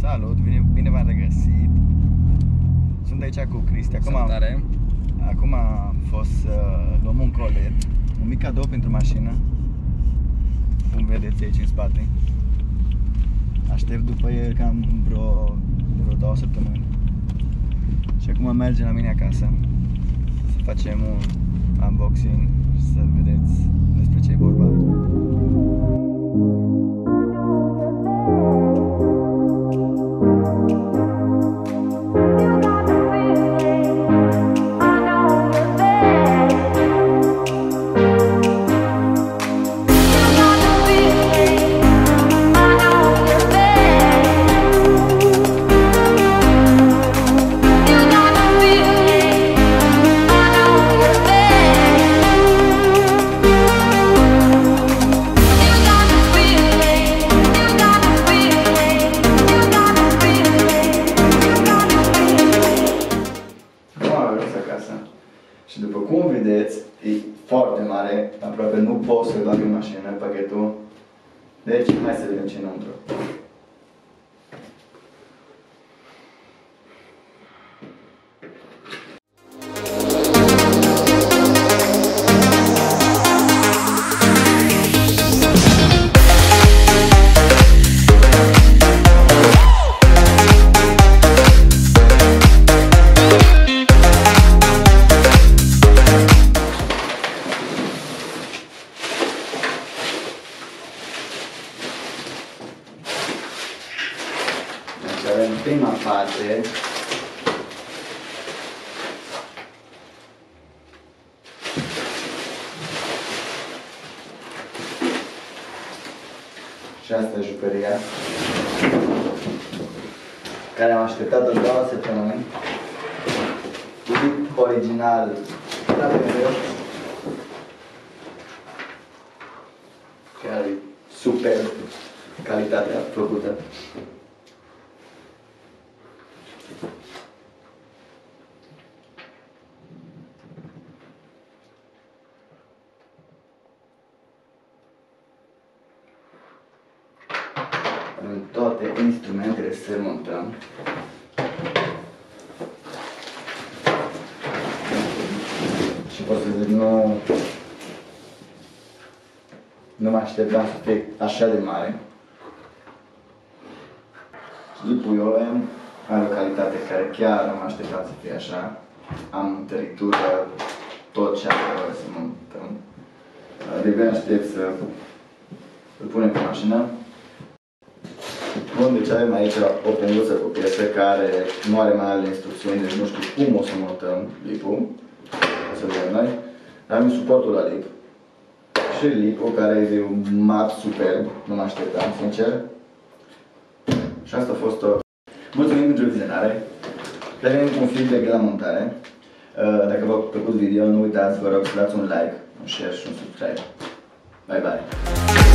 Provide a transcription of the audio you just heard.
Salut, bine v-am regăsit. Sunt aici cu Cristi. Acum am fost să luăm un colet, un mic cadou pentru mașină, cum vedeți aici în spate. Aștept după el cam vreo 2 săptămâni. Și acum mergem la mine acasă să facem un unboxing și să vedeți despre ce e vorba. Și după cum vedeți, e foarte mare, aproape nu pot să-l bag în mașină, pachetul. Deci, hai să vedem ce înăuntru. Avem prima parte și asta e jucăria care am așteptat-o 2 săptămâni. Clip original la BMW, chiar e super calitatea făcută. Avem toate instrumentele să montăm. Și pot să zic, nu mă așteptam să fie așa de mare. Lipul are o calitate care chiar nu mă așteptam să fie așa. Am tăritură, tot ce am să montăm. De-abia aștept să îl punem pe mașină. Bun, deci avem aici o penduță cu piesă care nu are mai alte instrucțiuni, deci nu știu cum o să montăm lipul. O să vedem noi. Avem suportul la lip. Și lipul care e un mat superb, nu mă așteptam, sincer. Și asta a fost tot. Mulțumim pentru vizionare. Revenim cu un feedback la montare. Dacă v-a plăcut video, nu uitați, vă rog să dați un like, un share și un subscribe. Bye bye!